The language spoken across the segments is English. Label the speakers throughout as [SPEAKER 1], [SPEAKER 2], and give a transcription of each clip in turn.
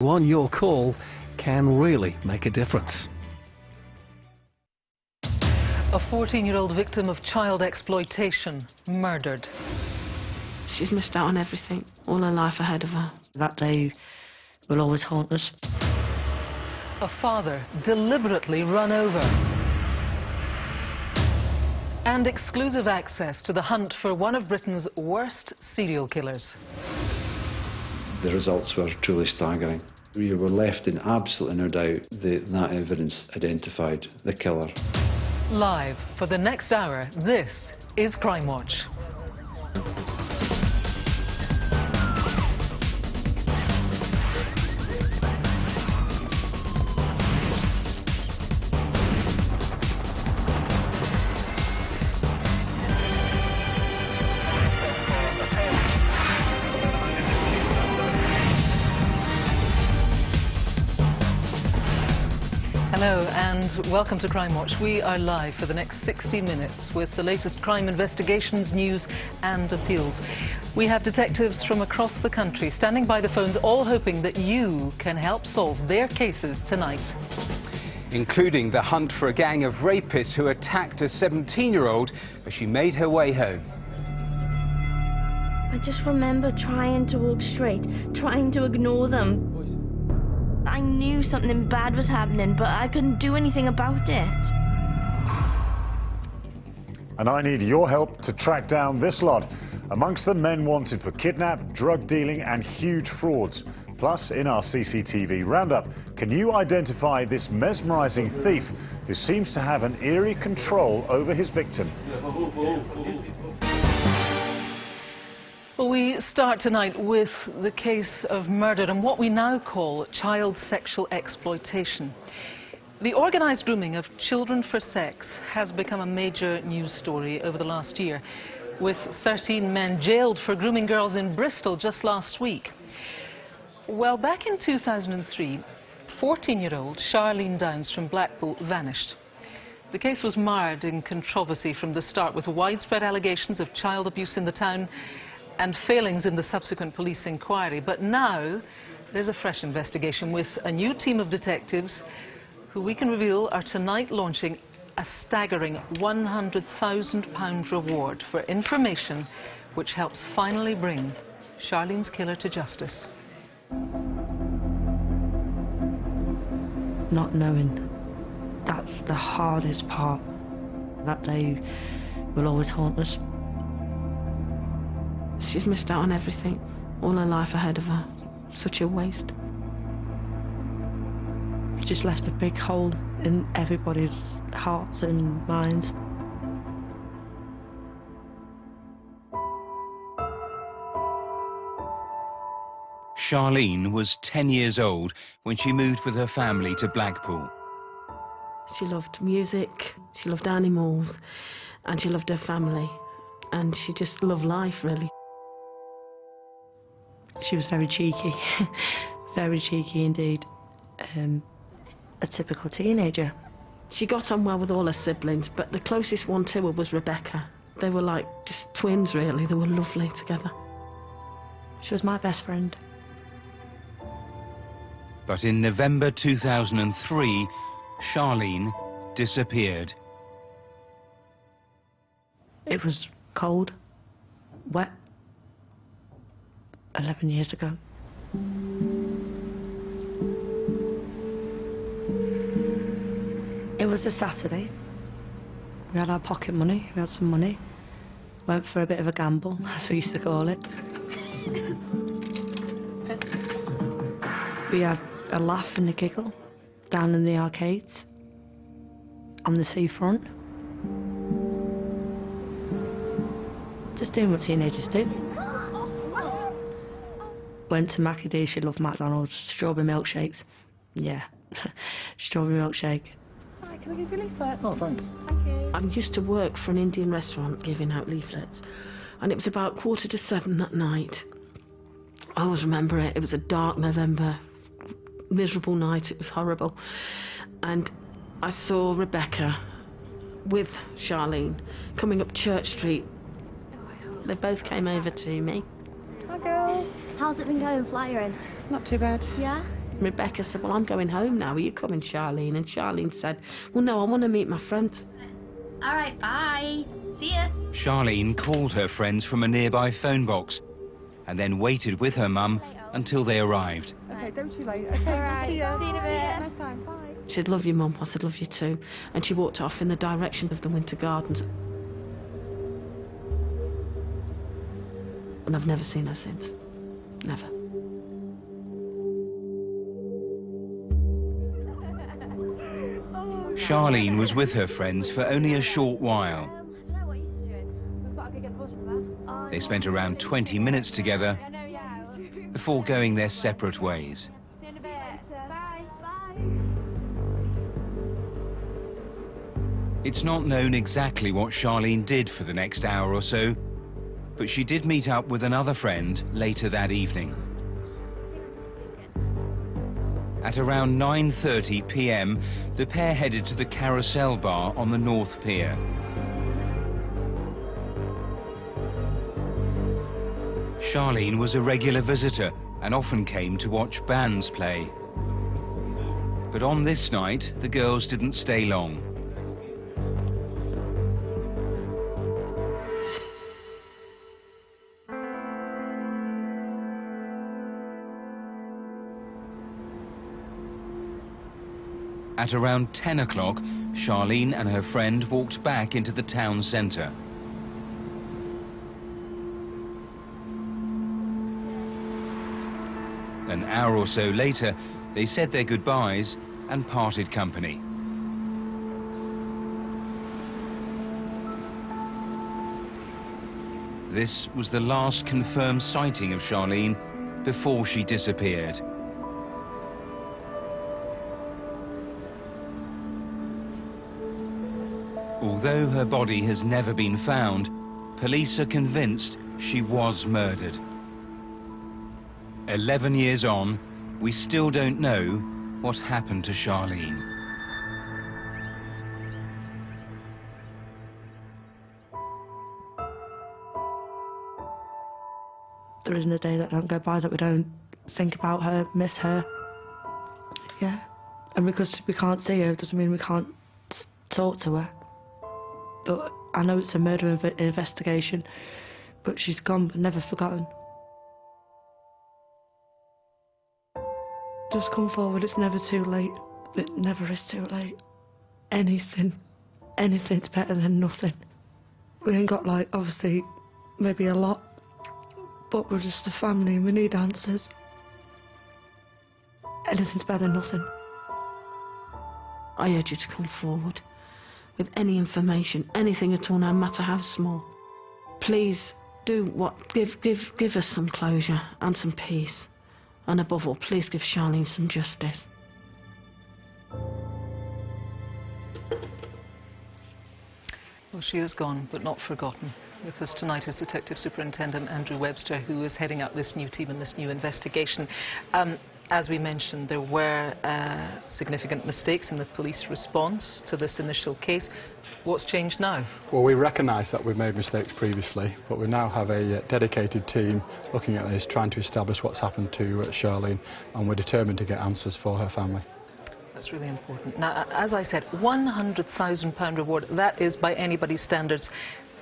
[SPEAKER 1] Your call can really make a difference.
[SPEAKER 2] A 14-year-old victim of child exploitation, murdered.
[SPEAKER 3] She's missed out on everything, all her life ahead of her. That day will always haunt us.
[SPEAKER 2] A father deliberately run over. And exclusive access to the hunt for one of Britain's worst serial killers.
[SPEAKER 4] The results were truly staggering. We were left in absolutely no doubt that evidence identified the killer.
[SPEAKER 2] Live for the next hour, this is Crimewatch. Hello and welcome to Crimewatch. We are live for the next 60 minutes with the latest crime investigations, news and appeals. We have detectives from across the country standing by the phones, all hoping that you can help solve their cases tonight.
[SPEAKER 5] Including the hunt for a gang of rapists who attacked a 17-year-old as she made her way home.
[SPEAKER 6] I just remember trying to walk straight, trying to ignore them. I knew something bad was happening, but I couldn't do anything about it.
[SPEAKER 7] And I need your help to track down this lot. Amongst the men wanted for kidnap, drug dealing and huge frauds. Plus, in our CCTV roundup, can you identify this mesmerising thief who seems to have an eerie control over his victim?
[SPEAKER 2] Well, we start tonight with the case of murder and what we now call child sexual exploitation. The organised grooming of children for sex has become a major news story over the last year, with 13 men jailed for grooming girls in Bristol just last week. Well, back in 2003, 14-year-old Charlene Downs from Blackpool vanished. The case was marred in controversy from the start, with widespread allegations of child abuse in the town and failings in the subsequent police inquiry. But now there's a fresh investigation with a new team of detectives who we can reveal are tonight launching a staggering £100,000 reward for information which helps finally bring Charlene's killer to justice.
[SPEAKER 3] Not knowing, that's the hardest part. That day will always haunt us. She's missed out on everything, all her life ahead of her. Such a waste. It's just left a big hole in everybody's hearts and minds.
[SPEAKER 5] Charlene was 10 years old when she moved with her family to Blackpool.
[SPEAKER 3] She loved music, she loved animals, and she loved her family. And she just loved life, really. She was very cheeky, very cheeky indeed. A typical teenager. She got on well with all her siblings, but the closest one to her was Rebecca. They were like just twins, really. They were lovely together. She was my best friend.
[SPEAKER 5] But in November 2003, Charlene disappeared.
[SPEAKER 3] It was cold, wet, 11 years ago. It was a Saturday. We had our pocket money, we had some money. Went for a bit of a gamble, as we used to call it. We had a laugh and a giggle down in the arcades, on the seafront. Just doing what teenagers do. Went to Macadie, she loved McDonald's, strawberry milkshakes. Yeah, strawberry milkshake.
[SPEAKER 8] Hi, can I give you a leaflet? Oh, thanks. Thank you.
[SPEAKER 3] I used to work for an Indian restaurant giving out leaflets, and it was about 7:15 that night. I always remember it. It was a dark November, miserable night. It was horrible. And I saw Rebecca with Charlene coming up Church Street. They both came over to me.
[SPEAKER 8] Hi, girls.
[SPEAKER 6] How's it been going flying?
[SPEAKER 8] Not too bad.
[SPEAKER 6] Yeah?
[SPEAKER 3] Rebecca said, well, I'm going home now. Are you coming, Charlene? And Charlene said, well, no, I want to meet my friends.
[SPEAKER 9] All right, bye. See ya.
[SPEAKER 5] Charlene called her friends from a nearby phone box and then waited with her mum until they arrived.
[SPEAKER 8] Okay, don't you late. Okay,
[SPEAKER 9] All right,
[SPEAKER 8] see you.
[SPEAKER 9] see you in a bit.
[SPEAKER 8] Nice time, bye.
[SPEAKER 3] She said, love you, Mum. I said, love you too. And she walked off in the direction of the Winter Gardens. And I've never seen her since. Never.
[SPEAKER 5] Charlene was with her friends for only a short while. They spent around 20 minutes together before going their separate ways. It's not known exactly what Charlene did for the next hour or so, but she did meet up with another friend later that evening. At around 9:30 p.m, the pair headed to the Carousel Bar on the North Pier. Charlene was a regular visitor and often came to watch bands play. But on this night, the girls didn't stay long. At around 10 o'clock, Charlene and her friend walked back into the town centre. An hour or so later, they said their goodbyes and parted company. This was the last confirmed sighting of Charlene before she disappeared. Although her body has never been found, police are convinced she was murdered. 11 years on, we still don't know what happened to Charlene.
[SPEAKER 10] There isn't a day that don't go by that we don't think about her, miss her. Yeah. And because we can't see her doesn't mean we can't talk to her. But I know it's a murder investigation, but she's gone but never forgotten. Just come forward, it's never too late. It never is too late. Anything's better than nothing. We ain't got, like, obviously, maybe a lot, but we're just a family and we need answers. Anything's better than nothing.
[SPEAKER 3] I urge you to come forward with any information, anything at all, no matter how small. Please do what, give us some closure and some peace. And above all, please give Charlene some justice.
[SPEAKER 2] Well, she is gone, but not forgotten. With us tonight is Detective Superintendent Andrew Webster, who is heading up this new team and this new investigation. As we mentioned, there were significant mistakes in the police response to this initial case. What's changed now?
[SPEAKER 11] Well, we recognise that we've made mistakes previously, but we now have a dedicated team looking at this, trying to establish what's happened to Charlene, and we're determined to get answers for her family.
[SPEAKER 2] That's really important. Now, as I said, £100,000 reward, that is, by anybody's standards,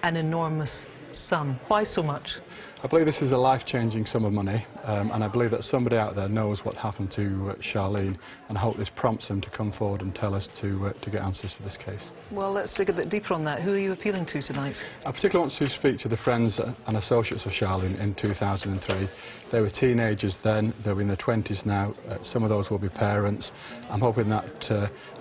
[SPEAKER 2] an enormous sum. Why so much?
[SPEAKER 11] I believe this is a life-changing sum of money, and I believe that somebody out there knows what happened to Charlene, and I hope this prompts them to come forward and tell us to get answers to this case.
[SPEAKER 2] Well, let's dig a bit deeper on that. Who are you appealing to tonight?
[SPEAKER 11] I particularly want to speak to the friends and associates of Charlene in 2003. They were teenagers then, they're in their 20s now, some of those will be parents. I'm hoping that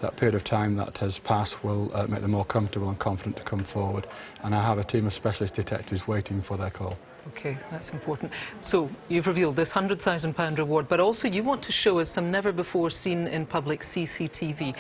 [SPEAKER 11] that period of time that has passed will make them more comfortable and confident to come forward, and I have a team of specialist detectives waiting for their call.
[SPEAKER 2] OK, that's important. So, you've revealed this £100,000 reward, but also you want to show us some never-before-seen-in-public CCTV.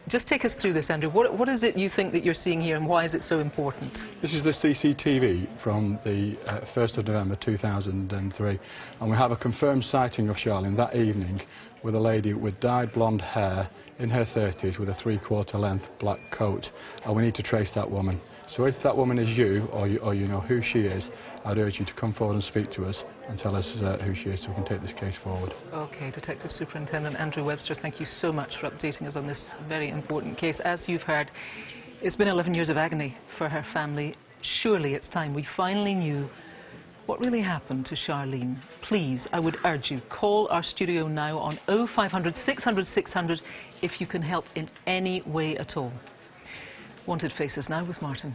[SPEAKER 2] Just take us through this, Andrew. What is it you think that you're seeing here, and why is it so important?
[SPEAKER 11] This is the CCTV from the 1st of November 2003, and we have a confirmed sighting of Charlene that evening with a lady with dyed blonde hair in her 30s with a 3/4 length black coat, and we need to trace that woman. So if that woman is you, or you know who she is, I'd urge you to come forward and speak to us and tell us who she is so we can take this case forward.
[SPEAKER 2] OK, Detective Superintendent Andrew Webster, thank you so much for updating us on this very important case. As you've heard, it's been 11 years of agony for her family. Surely it's time we finally knew what really happened to Charlene. Please, I would urge you, call our studio now on 0500 600 600 if you can help in any way at all. Wanted Faces now with Martin.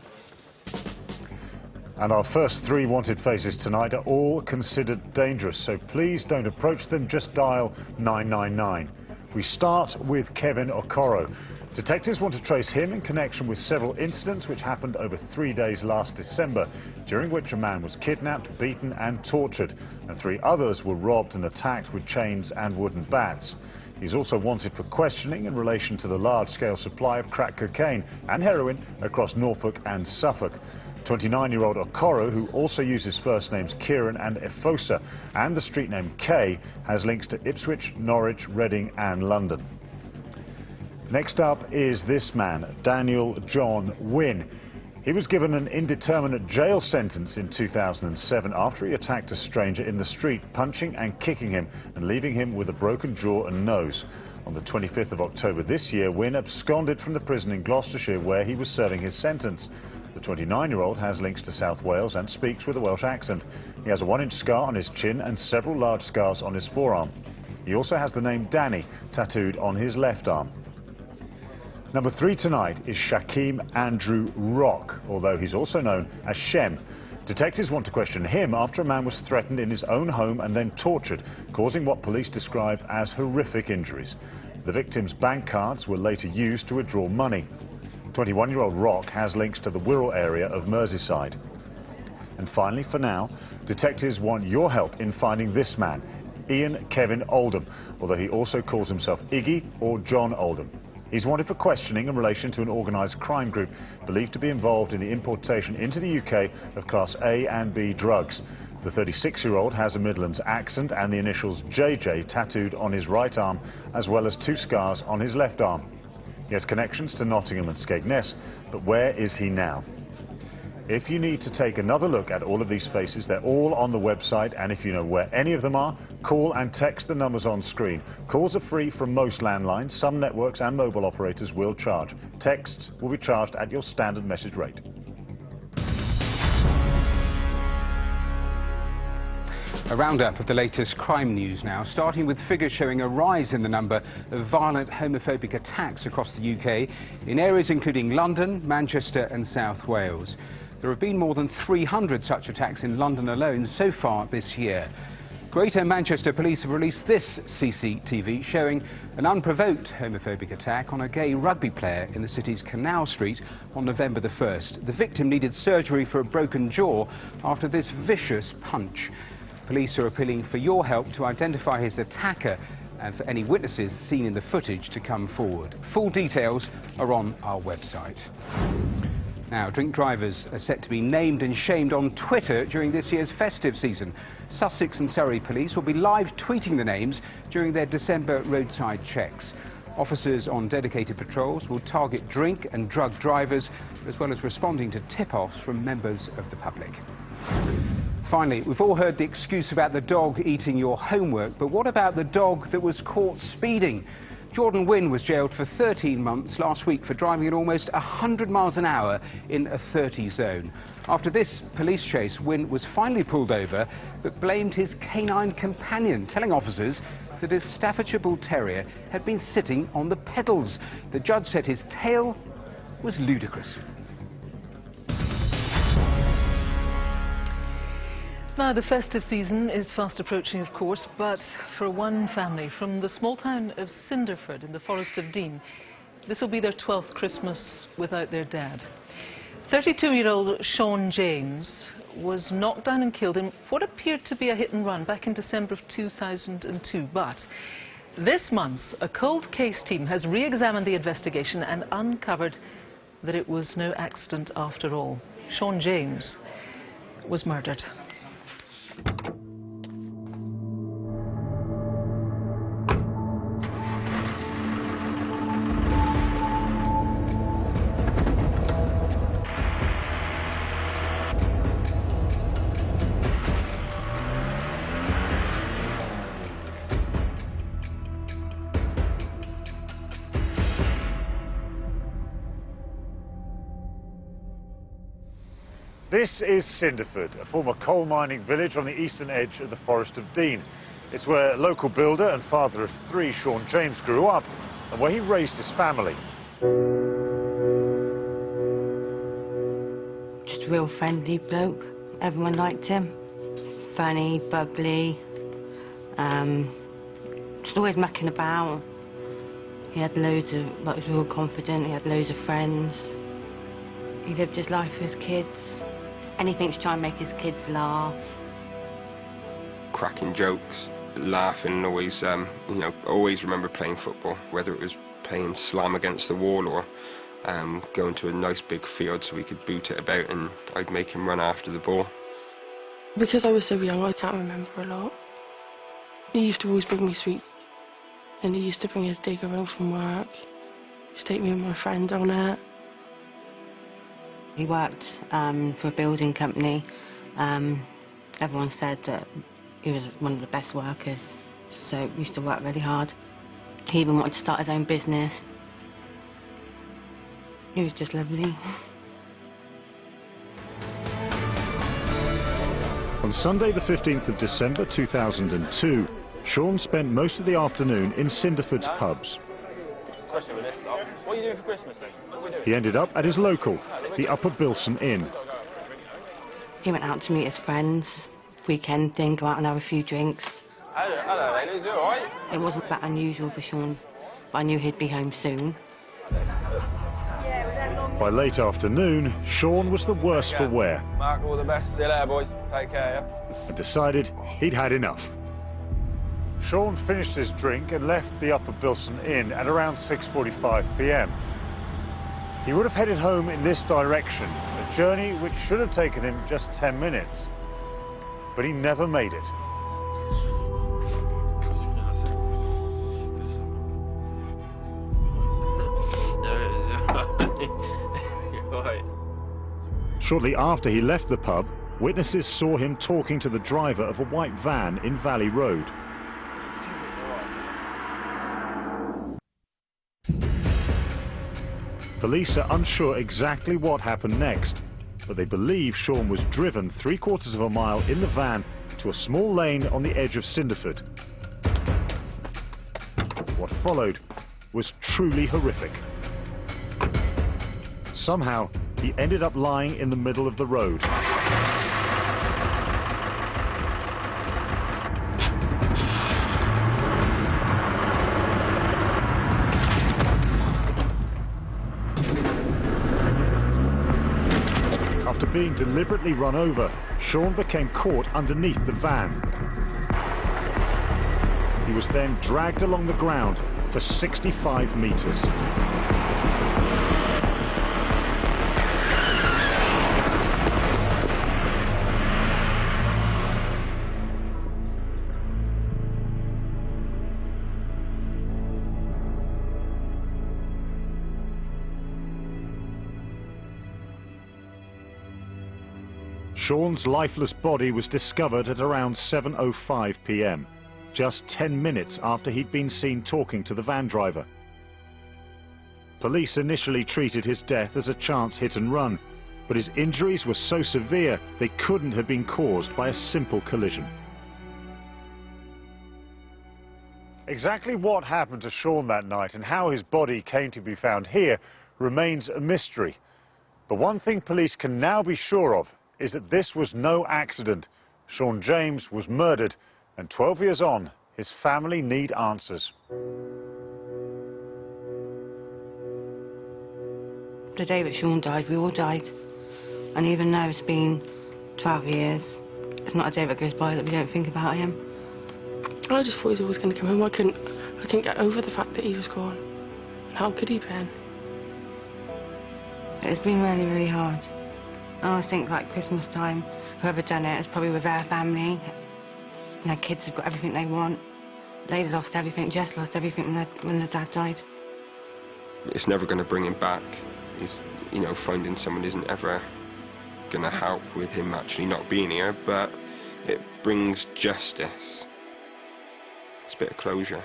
[SPEAKER 7] And our first 3 wanted faces tonight are all considered dangerous, so please don't approach them, just dial 999. We start with Kevin Okoro. Detectives want to trace him in connection with several incidents which happened over 3 days last December, during which a man was kidnapped, beaten and tortured, and 3 others were robbed and attacked with chains and wooden bats. He's also wanted for questioning in relation to the large-scale supply of crack cocaine and heroin across Norfolk and Suffolk. 29-year-old Okoro, who also uses first names Kieran and Efosa and the street name Kay, has links to Ipswich, Norwich, Reading and London. Next up is this man, Daniel John Wynne. He was given an indeterminate jail sentence in 2007 after he attacked a stranger in the street, punching and kicking him and leaving him with a broken jaw and nose. On the 25th of October this year, Wynne absconded from the prison in Gloucestershire where he was serving his sentence. The 29-year-old has links to South Wales and speaks with a Welsh accent. He has a 1-inch scar on his chin and several large scars on his forearm. He also has the name Danny tattooed on his left arm. Number 3 tonight is Shaquem Andrew Rock, although he's also known as Shem. Detectives want to question him after a man was threatened in his own home and then tortured, causing what police describe as horrific injuries. The victim's bank cards were later used to withdraw money. 21-year-old Rock has links to the Wirral area of Merseyside. And finally, for now, detectives want your help in finding this man, Ian Kevin Oldham, although he also calls himself Iggy or John Oldham. He's wanted for questioning in relation to an organised crime group believed to be involved in the importation into the UK of Class A and B drugs. The 36-year-old has a Midlands accent and the initials JJ tattooed on his right arm, as well as 2 scars on his left arm. He has connections to Nottingham and Skegness, but where is he now? If you need to take another look at all of these faces, they're all on the website, and if you know where any of them are, call and text the numbers on screen. Calls are free from most landlines. Some networks and mobile operators will charge. Texts will be charged at your standard message rate.
[SPEAKER 5] A roundup of the latest crime news now, starting with figures showing a rise in the number of violent homophobic attacks across the UK in areas including London, Manchester and South Wales. There have been more than 300 such attacks in London alone so far this year. Greater Manchester Police have released this CCTV showing an unprovoked homophobic attack on a gay rugby player in the city's Canal Street on November the 1st. The victim needed surgery for a broken jaw after this vicious punch. Police are appealing for your help to identify his attacker and for any witnesses seen in the footage to come forward. Full details are on our website. Now, drink drivers are set to be named and shamed on Twitter during this year's festive season. Sussex and Surrey police will be live tweeting the names during their December roadside checks. Officers on dedicated patrols will target drink and drug drivers, as well as responding to tip-offs from members of the public. Finally, we've all heard the excuse about the dog eating your homework, but what about the dog that was caught speeding? Jordan Wynne was jailed for 13 months last week for driving at almost 100 miles an hour in a 30 zone. After this police chase, Wynne was finally pulled over, but blamed his canine companion, telling officers that his Staffordshire Bull Terrier had been sitting on the pedals. The judge said his tail was ludicrous.
[SPEAKER 2] Now, the festive season is fast approaching, of course, but for one family from the small town of Cinderford in the Forest of Dean, this will be their 12th Christmas without their dad. 32-year-old Sean James was knocked down and killed in what appeared to be a hit and run back in December of 2002. But this month, a cold case team has re-examined the investigation and uncovered that it was no accident after all. Sean James was murdered.
[SPEAKER 7] This is Cinderford, a former coal mining village on the eastern edge of the Forest of Dean. It's where local builder and father of 3, Sean James, grew up and where he raised his family.
[SPEAKER 10] Just a real friendly bloke. Everyone liked him. Funny, bubbly, just always mucking about. He had loads of, like, he was real confident, he had loads of friends. He lived his life for his kids. Anything to try and make his kids laugh.
[SPEAKER 12] Cracking jokes, laughing, always, always remember playing football, whether it was playing slam against the wall or going to a nice big field so we could boot it about and I'd make him run after the ball.
[SPEAKER 13] Because I was so young, I can't remember a lot. He used to always bring me sweets. And he used to bring his digger home from work. He used to take me and my friend on it.
[SPEAKER 10] He worked for a building company. Everyone said that he was one of the best workers, so he used to work really hard. He even wanted to start his own business. He was just lovely.
[SPEAKER 7] On Sunday the 15th of December 2002, Sean spent most of the afternoon in Cinderford's pubs.
[SPEAKER 14] Especially with this lot. What are you doing for Christmas then?
[SPEAKER 7] He ended up at his local, the Upper Bilson Inn.
[SPEAKER 10] He went out to meet his friends, weekend thing, go out and have a few drinks.
[SPEAKER 14] Hello ladies, you alright?
[SPEAKER 10] It wasn't that unusual for Sean, but I knew he'd be home soon.
[SPEAKER 7] By late afternoon, Sean was the worse for wear.
[SPEAKER 14] Mark, all the best. See you later, boys. Take care, yeah?
[SPEAKER 7] And decided he'd had enough. Sean finished his drink and left the Upper Bilson Inn at around 6:45 p.m. He would have headed home in this direction, a journey which should have taken him just 10 minutes. But he never made it. Shortly after he left the pub, witnesses saw him talking to the driver of a white van in Valley Road. Police are unsure exactly what happened next, but they believe Sean was driven 3/4 of a mile in the van to a small lane on the edge of Cinderford. What followed was truly horrific. Somehow, he ended up lying in the middle of the road. After being deliberately run over, Sean became caught underneath the van. He was then dragged along the ground for 65 meters. Sean's lifeless body was discovered at around 7:05 p.m, just 10 minutes after he'd been seen talking to the van driver. Police initially treated his death as a chance hit and run, but his injuries were so severe they couldn't have been caused by a simple collision. Exactly what happened to Sean that night and how his body came to be found here remains a mystery. But one thing police can now be sure of is that this was no accident. Sean James was murdered, and 12 years on, his family need answers.
[SPEAKER 10] The day that Sean died, we all died. And even though it's been 12 years, it's not a day that goes by that we don't think about him.
[SPEAKER 13] I just thought he was always going to come home. I couldn't get over the fact that he was gone. And how could he have been?
[SPEAKER 10] It's been really, really hard. I always think, like, Christmas time, whoever done it is probably with their family. And their kids have got everything they want. They lost everything, Jess lost everything when their dad died.
[SPEAKER 12] It's never going to bring him back. It's, finding someone isn't ever going to help with him actually not being here, but it brings justice. It's a bit of closure.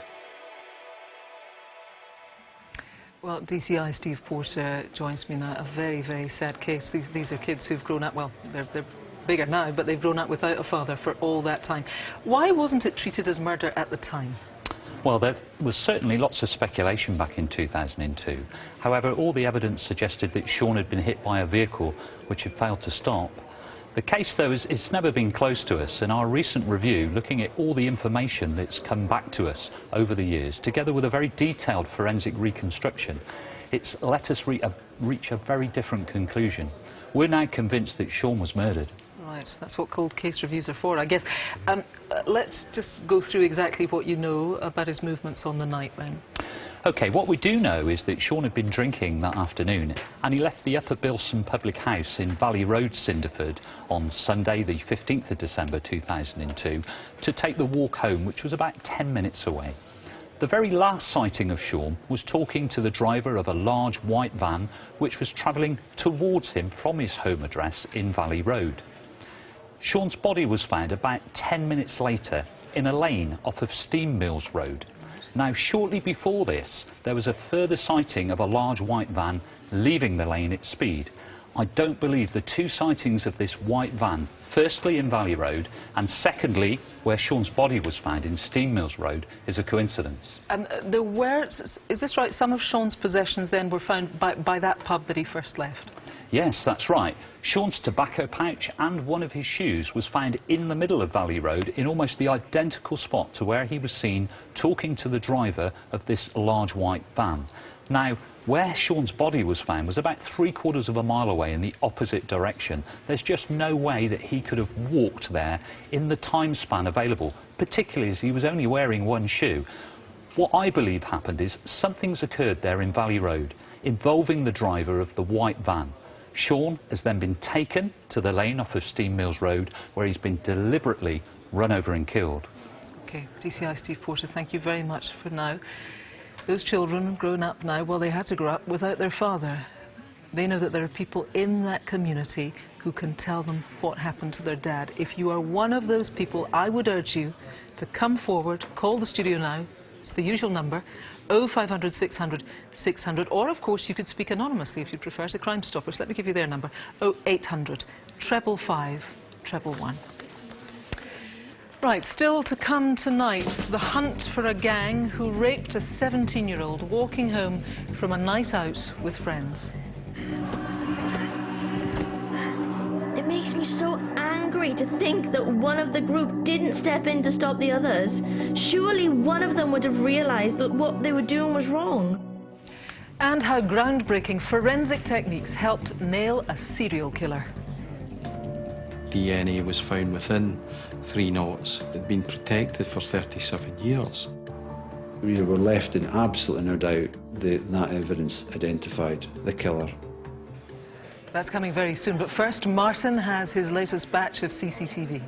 [SPEAKER 2] Well, DCI Steve Porter joins me now. A very, very sad case. These are kids who've grown up, well, they're bigger now, but they've grown up without a father for all that time. Why wasn't it treated as murder at the time?
[SPEAKER 15] Well, there was certainly lots of speculation back in 2002. However, all the evidence suggested that Sean had been hit by a vehicle which had failed to stop. The case, though, it's never been close to us, and our recent review, looking at all the information that's come back to us over the years, together with a very detailed forensic reconstruction, it's let us reach a very different conclusion. We're now convinced that Sean was murdered.
[SPEAKER 2] Right, that's what cold case reviews are for, I guess. Let's just go through exactly what you know about his movements on the night, then.
[SPEAKER 15] OK, what we do know is that Sean had been drinking that afternoon, and he left the Upper Bilson public house in Valley Road, Cinderford, on Sunday, the 15th of December 2002, to take the walk home, which was about 10 minutes away. The very last sighting of Sean was talking to the driver of a large white van, which was travelling towards him from his home address in Valley Road. Sean's body was found about 10 minutes later in a lane off of Steam Mills Road. Now, shortly before this, there was a further sighting of a large white van leaving the lane at speed. I don't believe the two sightings of this white van, firstly in Valley Road and secondly where Sean's body was found in Steam Mills Road, is a coincidence.
[SPEAKER 2] There were, is this right, some of Sean's possessions then were found by that pub that he first left?
[SPEAKER 15] Yes, that's right. Sean's tobacco pouch and one of his shoes was found in the middle of Valley Road in almost the identical spot to where he was seen talking to the driver of this large white van. Now, where Sean's body was found was about 3/4 of a mile away in the opposite direction. There's just no way that he could have walked there in the time span available, particularly as he was only wearing one shoe. What I believe happened is something's occurred there in Valley Road involving the driver of the white van. Sean has then been taken to the lane off of Steam Mills Road, where he's been deliberately run over and killed.
[SPEAKER 2] OK, DCI Steve Porter, thank you very much for now. Those children grown up now, well, they had to grow up without their father. They know that there are people in that community who can tell them what happened to their dad. If you are one of those people, I would urge you to come forward, call the studio now. It's the usual number, 0500 600 600, or of course you could speak anonymously if you prefer to Crime Stoppers. Let me give you their number, 0800 555 111. Right, still to come tonight, the hunt for a gang who raped a 17-year-old walking home from a night out with friends.
[SPEAKER 6] It makes me so angry to think that one of the group didn't step in to stop the others. Surely one of them would have realised that what they were doing was wrong.
[SPEAKER 2] And how groundbreaking forensic techniques helped nail a serial killer.
[SPEAKER 16] DNA was found within 3 knots. It had been protected for 37 years.
[SPEAKER 4] We were left in absolutely no doubt that evidence identified the killer.
[SPEAKER 2] That's coming very soon, but first Martin has his latest batch of CCTV.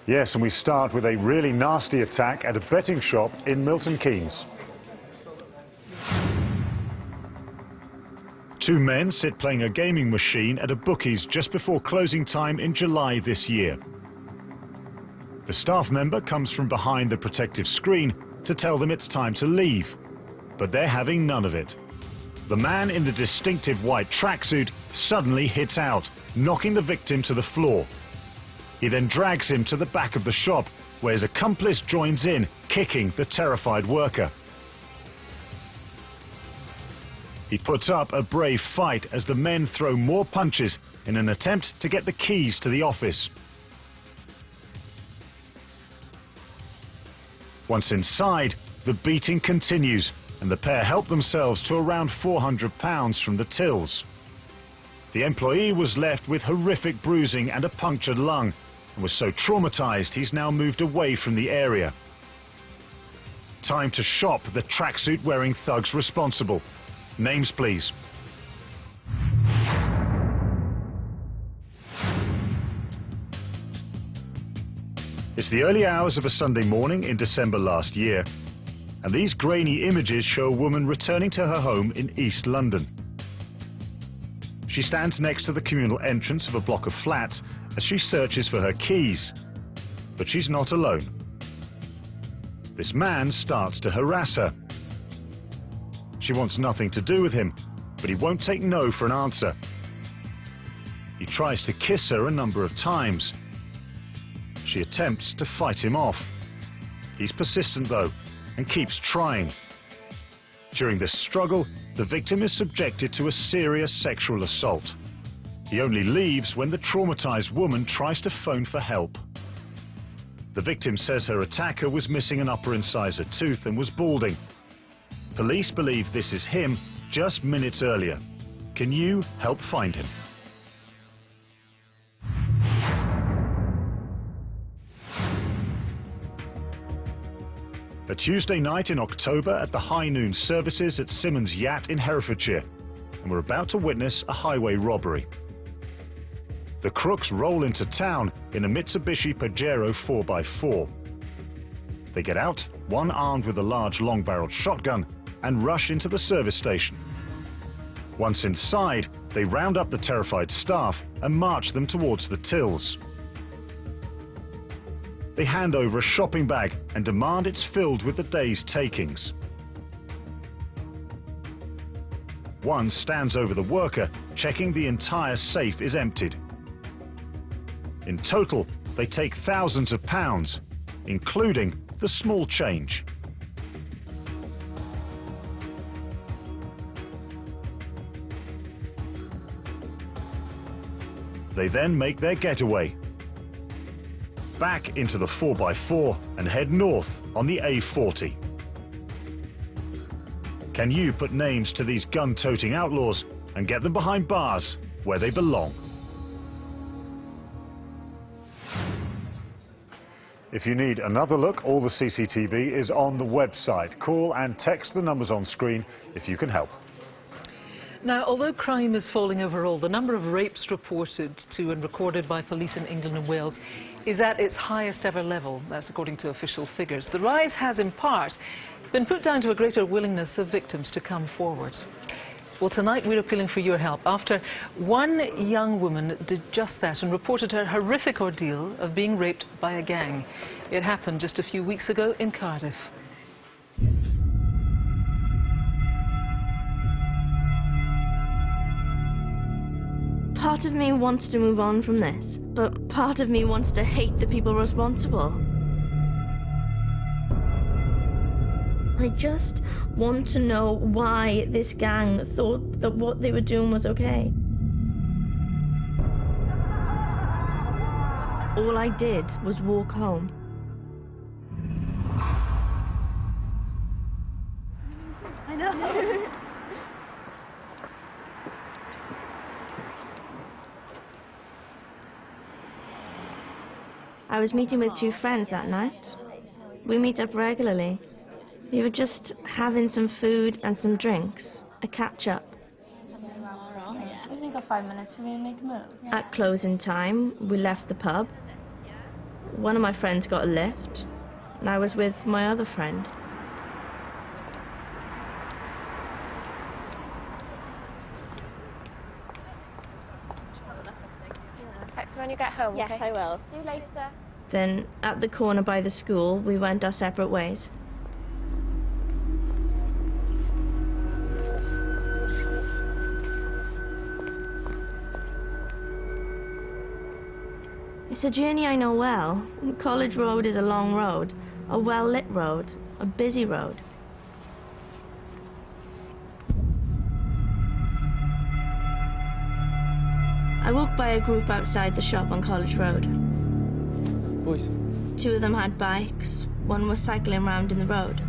[SPEAKER 7] Yes, and we start with a really nasty attack at a betting shop in Milton Keynes. 2 men sit playing a gaming machine at a bookies just before closing time in July this year. The staff member comes from behind the protective screen to tell them it's time to leave, but they're having none of it. The man in the distinctive white tracksuit suddenly hits out, knocking the victim to the floor. He then drags him to the back of the shop, where his accomplice joins in, kicking the terrified worker. He puts up a brave fight as the men throw more punches in an attempt to get the keys to the office. Once inside, the beating continues, and the pair help themselves to around £400 from the tills. The employee was left with horrific bruising and a punctured lung, and was so traumatized he's now moved away from the area. Time to shop the tracksuit-wearing thugs responsible. Names, please. It's the early hours of a Sunday morning in December last year, and these grainy images show a woman returning to her home in East London. She stands next to the communal entrance of a block of flats as she searches for her keys, but she's not alone. This man starts to harass her. She wants nothing to do with him, but he won't take no for an answer. He tries to kiss her a number of times. She attempts to fight him off. He's persistent though, and keeps trying. During this struggle, the victim is subjected to a serious sexual assault. He only leaves when the traumatized woman tries to phone for help. The victim says her attacker was missing an upper incisor tooth and was balding. Police believe this is him just minutes earlier. Can you help find him? A Tuesday night in October at the high noon services at Simmons Yacht in Herefordshire, and we're about to witness a highway robbery. The crooks roll into town in a Mitsubishi Pajero 4x4. They get out, one armed with a large long-barreled shotgun, and rush into the service station. Once inside, they round up the terrified staff and march them towards the tills. They hand over a shopping bag and demand it's filled with the day's takings. One stands over the worker, checking the entire safe is emptied. In total, they take thousands of pounds, including the small change. They then make their getaway, back into the 4x4 and head north on the A40. Can you put names to these gun-toting outlaws and get them behind bars where they belong? If you need another look, all the CCTV is on the website. Call and text the numbers on screen if you can help.
[SPEAKER 2] Now, although crime is falling overall, the number of rapes reported to and recorded by police in England and Wales is at its highest ever level. That's according to official figures. The rise has, in part, been put down to a greater willingness of victims to come forward. Well, tonight we're appealing for your help after one young woman did just that and reported her horrific ordeal of being raped by a gang. It happened just a few weeks ago in Cardiff.
[SPEAKER 6] Part of me wants to move on from this, but part of me wants to hate the people responsible. I just want to know why this gang thought that what they were doing was okay. All I did was walk home.
[SPEAKER 8] I know.
[SPEAKER 6] I was meeting with two friends that night. We meet up regularly. We were just having some food and some drinks, a catch-up.
[SPEAKER 8] I think got 5 minutes for me to make a move.
[SPEAKER 6] At closing time, we left the pub. One of my friends got a lift, and I was with my other friend.
[SPEAKER 17] Text me when you get home,
[SPEAKER 6] Yes,
[SPEAKER 17] okay?
[SPEAKER 6] I will.
[SPEAKER 17] See you later.
[SPEAKER 6] Then, at the corner by the school, we went our separate ways. It's a journey I know well. College Road is a long road, a well-lit road, a busy road. I walked by a group outside the shop on College Road.
[SPEAKER 14] Boys.
[SPEAKER 6] Two of them had bikes, one was cycling around in the road.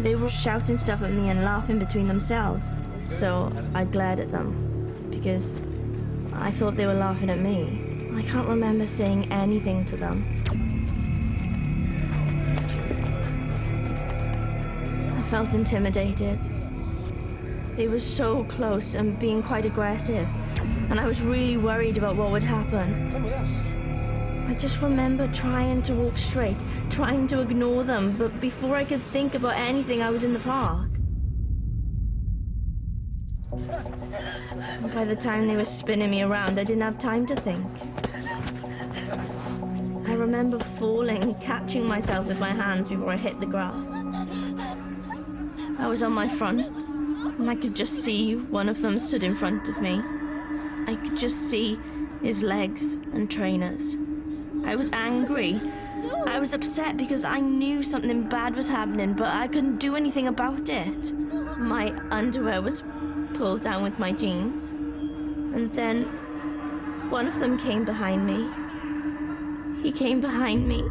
[SPEAKER 6] They were shouting stuff at me and laughing between themselves, so I glared at them, because I thought they were laughing at me. I can't remember saying anything to them. I felt intimidated. They were so close and being quite aggressive, and I was really worried about what would happen.
[SPEAKER 14] Come with us.
[SPEAKER 6] I just remember trying to walk straight, trying to ignore them, but before I could think about anything, I was in the park. By the time they were spinning me around, I didn't have time to think. I remember falling and catching myself with my hands before I hit the grass. I was on my front, and I could just see one of them stood in front of me. I could just see his legs and trainers. I was angry. I was upset because I knew something bad was happening, but I couldn't do anything about it. My underwear was pulled down with my jeans, and then one of them came behind me. He came behind me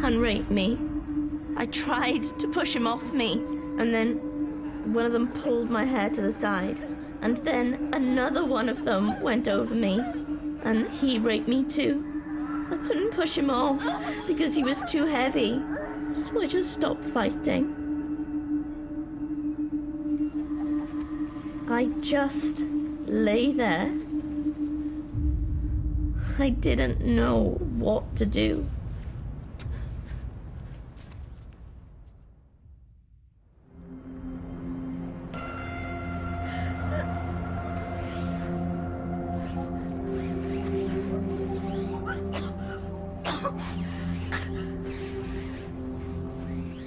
[SPEAKER 6] and raped me. I tried to push him off me, and then one of them pulled my hair to the side, and then another one of them went over me, and he raped me too. I couldn't push him off because he was too heavy, so I just stopped fighting. I just lay there. I didn't know what to do.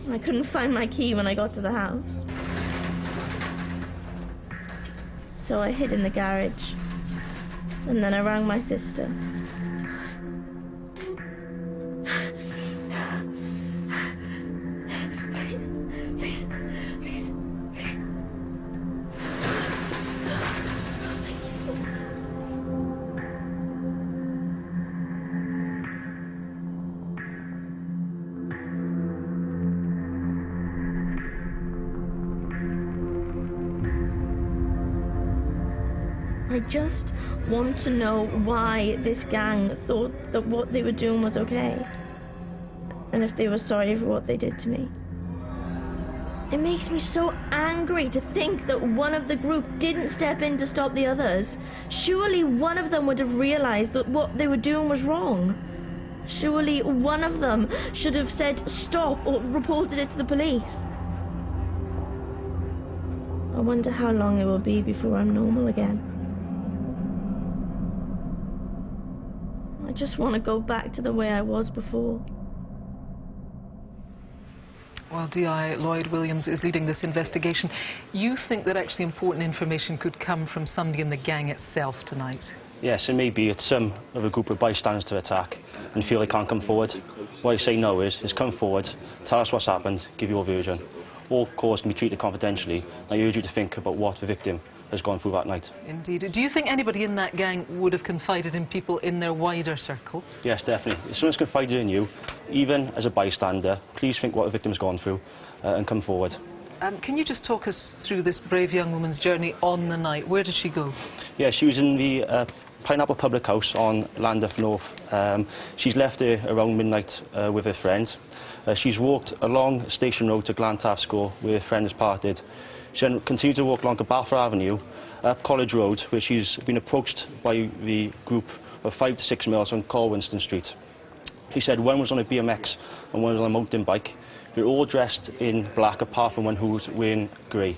[SPEAKER 6] I couldn't find my key when I got to the house. So I hid in the garage, and then I rang my sister. I just want to know why this gang thought that what they were doing was okay, and if they were sorry for what they did to me. It makes me so angry to think that one of the group didn't step in to stop the others. Surely one of them would have realized that what they were doing was wrong. Surely one of them should have said stop or reported it to the police. I wonder how long it will be before I'm normal again. I just want to go back to the way I was before.
[SPEAKER 2] Well, DI Lloyd Williams is leading this investigation. You think that actually important information could come from somebody in the gang itself tonight?
[SPEAKER 18] Yes, it may be it's some of a group of bystanders to attack and feel they can't come forward. What I say no is come forward, tell us what's happened, give your version. All calls can be treated confidentially. I urge you to think about what the victim has gone through that night.
[SPEAKER 2] Indeed. Do you think anybody in that gang would have confided in people in their wider circle?
[SPEAKER 18] Yes, definitely. If someone's confided in you, even as a bystander, please think what the victim's gone through and come forward.
[SPEAKER 2] Can you just talk us through this brave young woman's journey on the night? Where did she go?
[SPEAKER 18] Yeah, she was in the Pineapple Public House on Llandaff North. She's left there around midnight with her friend. She's walked along Station Road to Glantaf School, where her friend has parted. She then continued to walk along Cabathra Avenue, up College Road, where she's been approached by the group of 5 to 6 males on Colwinston Street. She said one was on a BMX and one was on a mountain bike. They're all dressed in black, apart from one who was wearing grey.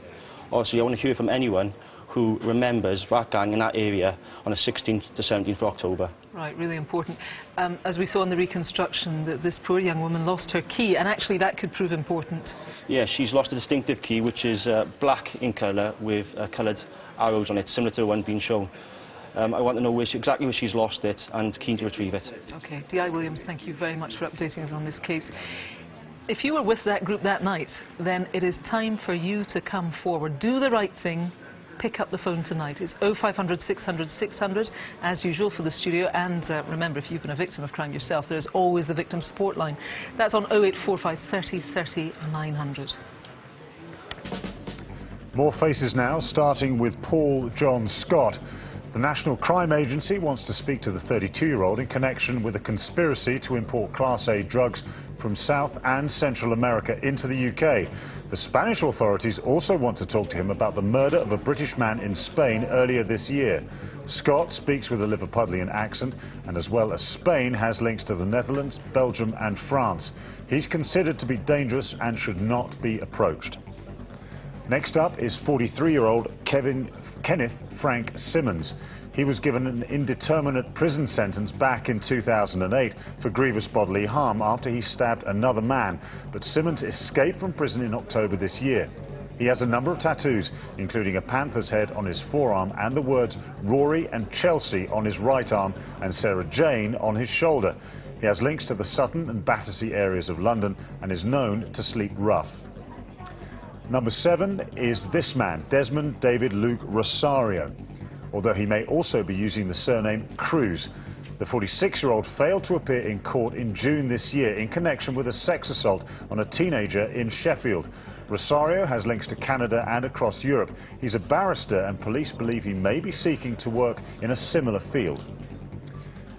[SPEAKER 18] Obviously, I want to hear from anyone who remembers that gang in that area on the 16th to 17th of October.
[SPEAKER 2] Right, really important. As we saw in the reconstruction, that this poor young woman lost her key, and actually that could prove important.
[SPEAKER 18] Yeah, she's lost a distinctive key, which is black in colour with coloured arrows on it, similar to the one being shown. I want to know exactly where she's lost it and keen to retrieve it.
[SPEAKER 2] OK, DI Williams, thank you very much for updating us on this case. If you were with that group that night, then it is time for you to come forward. Do the right thing. Pick up the phone tonight. It's 0500 600 600 as usual for the studio, and remember, if you've been a victim of crime yourself, there's always the victim support line. That's on 0845 30 30 900.
[SPEAKER 7] More faces now, starting with Paul John Scott. The National Crime Agency wants to speak to the 32-year-old in connection with a conspiracy to import Class A drugs from South and Central America into the UK. The Spanish authorities also want to talk to him about the murder of a British man in Spain earlier this year. Scott speaks with a Liverpudlian accent, and as well as Spain, has links to the Netherlands, Belgium and France. He's considered to be dangerous and should not be approached. Next up is 43-year-old Kenneth Frank Simmons. He was given an indeterminate prison sentence back in 2008 for grievous bodily harm after he stabbed another man, but Simmons escaped from prison in October this year. He has a number of tattoos, including a panther's head on his forearm and the words Rory and Chelsea on his right arm and Sarah Jane on his shoulder. He has links to the Sutton and Battersea areas of London and is known to sleep rough. Number 7 is this man, Desmond David Luke Rosario, although he may also be using the surname Cruz. The 46-year-old failed to appear in court in June this year in connection with a sex assault on a teenager in Sheffield. Rosario has links to Canada and across Europe. He's a barrister and police believe he may be seeking to work in a similar field.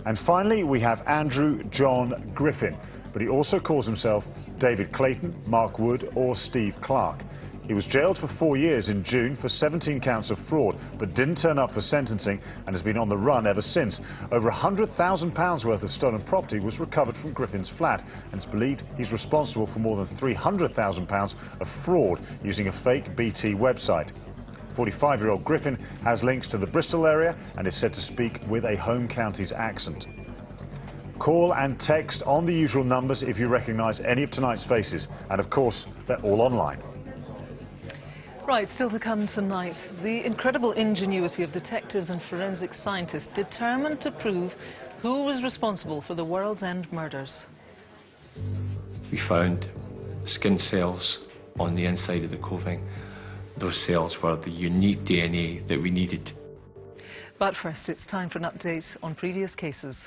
[SPEAKER 7] And finally, we have Andrew John Griffin, but he also calls himself David Clayton, Mark Wood or Steve Clark. He was jailed for 4 years in June for 17 counts of fraud, but didn't turn up for sentencing and has been on the run ever since. Over £100,000 worth of stolen property was recovered from Griffin's flat, and it's believed he's responsible for more than £300,000 of fraud using a fake BT website. 45-year-old Griffin has links to the Bristol area and is said to speak with a home counties accent. Call and text on the usual numbers if you recognise any of tonight's faces, and of course they're all online.
[SPEAKER 2] Right, still to come tonight, the incredible ingenuity of detectives and forensic scientists determined to prove who was responsible for the World's End murders.
[SPEAKER 19] We found skin cells on the inside of the clothing. Those cells were the unique DNA that we needed.
[SPEAKER 2] But first, it's time for an update on previous cases.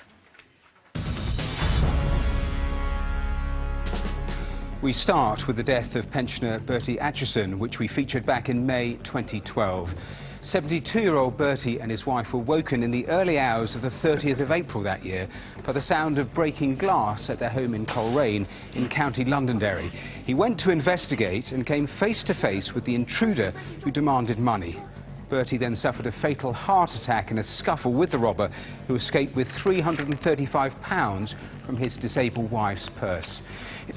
[SPEAKER 5] We start with the death of pensioner Bertie Atchison, which we featured back in May 2012. 72-year-old Bertie and his wife were woken in the early hours of the 30th of April that year by the sound of breaking glass at their home in Coleraine in County Londonderry. He went to investigate and came face to face with the intruder who demanded money. Bertie then suffered a fatal heart attack in a scuffle with the robber, who escaped with £335 from his disabled wife's purse.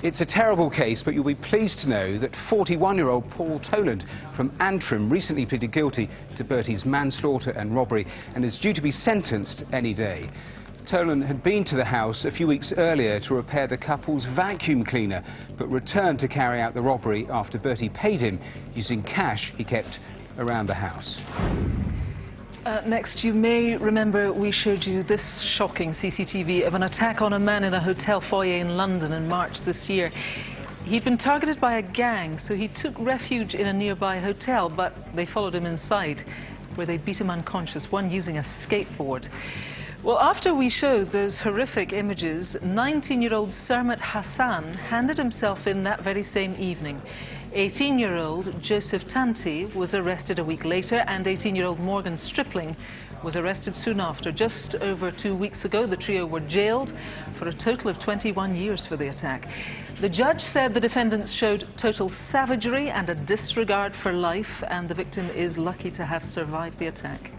[SPEAKER 5] It's a terrible case, but you'll be pleased to know that 41-year-old Paul Toland from Antrim recently pleaded guilty to Bertie's manslaughter and robbery and is due to be sentenced any day. Toland had been to the house a few weeks earlier to repair the couple's vacuum cleaner, but returned to carry out the robbery after Bertie paid him using cash he kept around the house.
[SPEAKER 2] Next, you may remember we showed you this shocking CCTV of an attack on a man in a hotel foyer in London in March this year. He'd been targeted by a gang, so he took refuge in a nearby hotel, but they followed him inside, where they beat him unconscious, one using a skateboard. Well, after we showed those horrific images, 19-year-old Sermet Hassan handed himself in that very same evening. 18-year-old Joseph Tanti was arrested a week later, and 18-year-old Morgan Stripling was arrested soon after. Just over 2 weeks ago, the trio were jailed for a total of 21 years for the attack. The judge said the defendants showed total savagery and a disregard for life, and the victim is lucky to have survived the attack.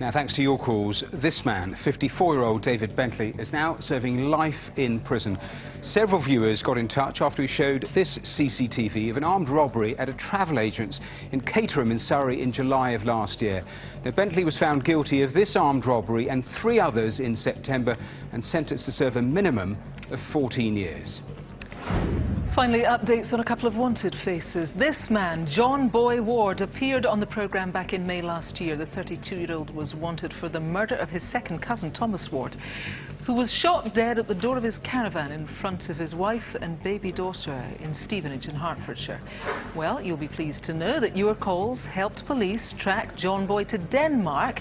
[SPEAKER 5] Now, thanks to your calls, this man, 54-year-old David Bentley, is now serving life in prison. Several viewers got in touch after we showed this CCTV of an armed robbery at a travel agent's in Caterham in Surrey in July of last year. Now, Bentley was found guilty of this armed robbery and 3 others in September and sentenced to serve a minimum of 14 years.
[SPEAKER 2] Finally, updates on a couple of wanted faces. This man, John Boy Ward, appeared on the programme back in May last year. The 32-year-old was wanted for the murder of his second cousin, Thomas Ward, who was shot dead at the door of his caravan in front of his wife and baby daughter in Stevenage in Hertfordshire. Well, you'll be pleased to know that your calls helped police track John Boy to Denmark,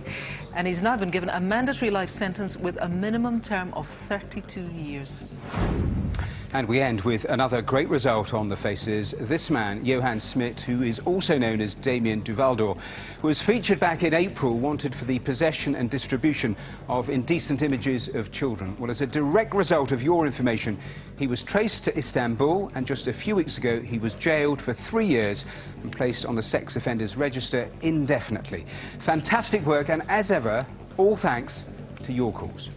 [SPEAKER 2] and he's now been given a mandatory life sentence with a minimum term of 32 years.
[SPEAKER 5] And we end with another great result on the faces. This man, Johan Smit, who is also known as Damien Duvaldor, was featured back in April, wanted for the possession and distribution of indecent images of children. Well, as a direct result of your information, he was traced to Istanbul, and just a few weeks ago he was jailed for 3 years and placed on the sex offenders register indefinitely. Fantastic work, and as ever, all thanks to your calls.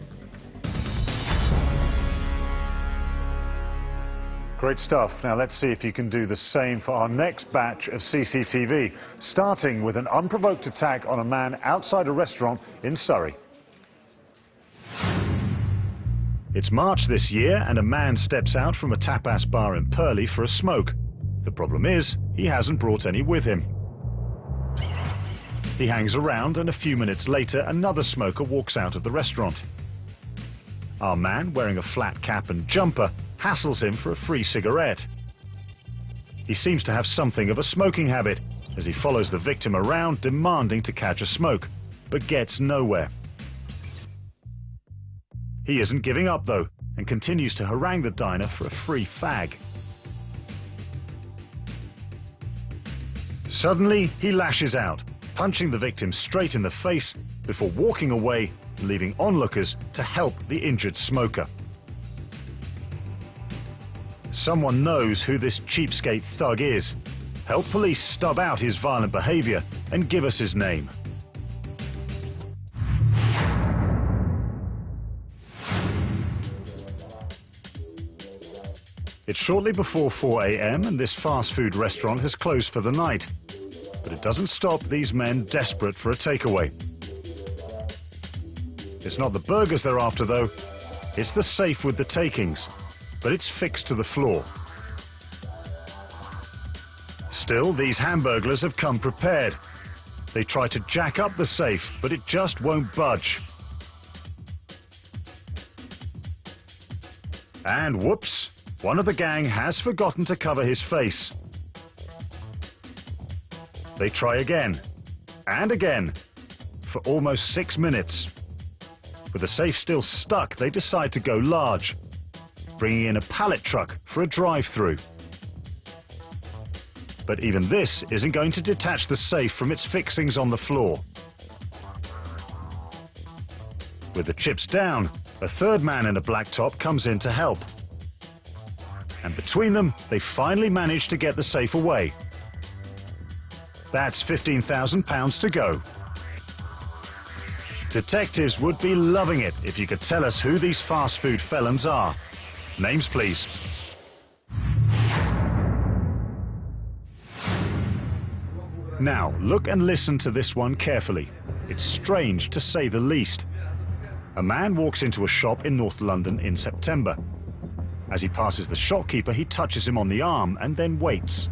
[SPEAKER 7] Great stuff. Now let's see if you can do the same for our next batch of CCTV, starting with an unprovoked attack on a man outside a restaurant in Surrey. It's March this year and a man steps out from a tapas bar in Purley for a smoke. The problem is, he hasn't brought any with him. He hangs around and a few minutes later another smoker walks out of the restaurant. Our man, wearing a flat cap and jumper, hassles him for a free cigarette. He seems to have something of a smoking habit, as he follows the victim around demanding to catch a smoke, but gets nowhere. He isn't giving up though, and continues to harangue the diner for a free fag. Suddenly, he lashes out, punching the victim straight in the face before walking away and leaving onlookers to help the injured smoker. Someone knows who this cheapskate thug is. Help police stub out his violent behaviour and give us his name. It's shortly before 4 a.m. and this fast food restaurant has closed for the night. But it doesn't stop these men desperate for a takeaway. It's not the burgers they're after though, it's the safe with the takings, but it's fixed to the floor. Still, these hamburglers have come prepared. They try to jack up the safe, but it just won't budge. And whoops! One of the gang has forgotten to cover his face. They try again, and again, for almost 6 minutes. With the safe still stuck, they decide to go large, bringing in a pallet truck for a drive-through. But even this isn't going to detach the safe from its fixings on the floor. With the chips down, a third man in a black top comes in to help. And between them, they finally manage to get the safe away. That's £15,000 to go. Detectives would be loving it if you could tell us who these fast food felons are. Names, please. Now, look and listen to this one carefully. It's strange to say the least. A man walks into a shop in North London in September. As he passes the shopkeeper, he touches him on the arm and then waits.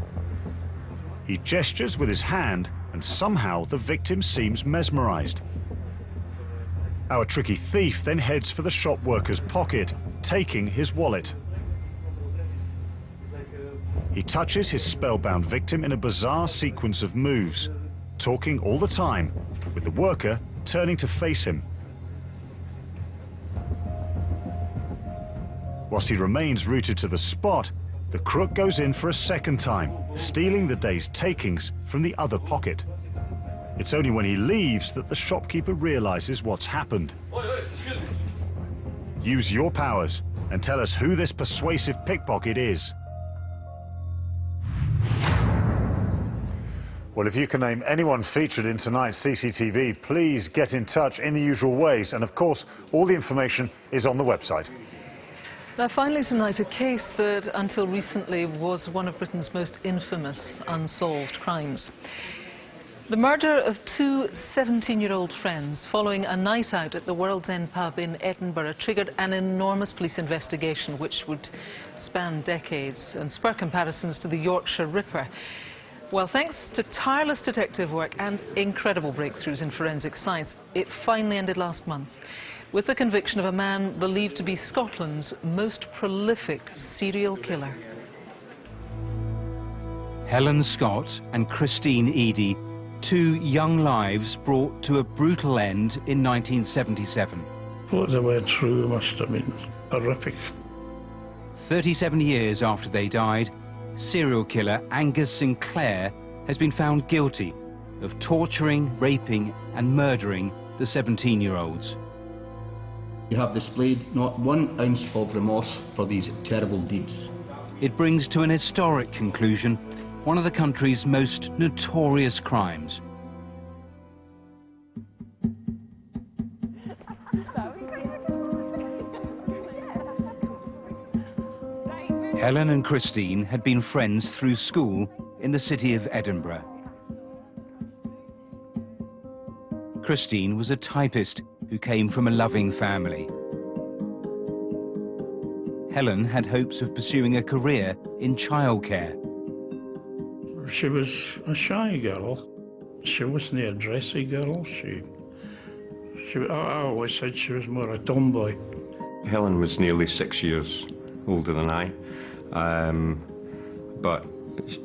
[SPEAKER 7] He gestures with his hand, and somehow the victim seems mesmerized. Our tricky thief then heads for the shop worker's pocket, taking his wallet. He touches his spellbound victim in a bizarre sequence of moves, talking all the time, with the worker turning to face him. Whilst he remains rooted to the spot, the crook goes in for a second time, stealing the day's takings from the other pocket. It's only when he leaves that the shopkeeper realizes what's happened. Use your powers and tell us who this persuasive pickpocket is. Well, if you can name anyone featured in tonight's CCTV, please get in touch in the usual ways. And of course, all the information is on the website.
[SPEAKER 2] Now, finally tonight, a case that until recently was one of Britain's most infamous unsolved crimes. The murder of two 17-year-old friends following a night out at the World's End pub in Edinburgh triggered an enormous police investigation which would span decades and spur comparisons to the Yorkshire Ripper. Well, thanks to tireless detective work and incredible breakthroughs in forensic science, it finally ended last month with the conviction of a man believed to be Scotland's most prolific serial killer.
[SPEAKER 5] Helen Scott and Christine Eady, two young lives brought to a brutal end in 1977.
[SPEAKER 20] What they went through must have been horrific.
[SPEAKER 5] 37 years after they died, serial killer Angus Sinclair has been found guilty of torturing, raping and murdering the 17-year-olds.
[SPEAKER 21] You have displayed not 1 ounce of remorse for these terrible deeds.
[SPEAKER 5] It brings to an historic conclusion one of the country's most notorious crimes. Helen and Christine had been friends through school in the city of Edinburgh. Christine was a typist who came from a loving family. Helen had hopes of pursuing a career in childcare.
[SPEAKER 20] She was a shy girl. She wasn't a dressy girl. I always said she was more a tomboy.
[SPEAKER 12] Helen was nearly 6 years older than I, but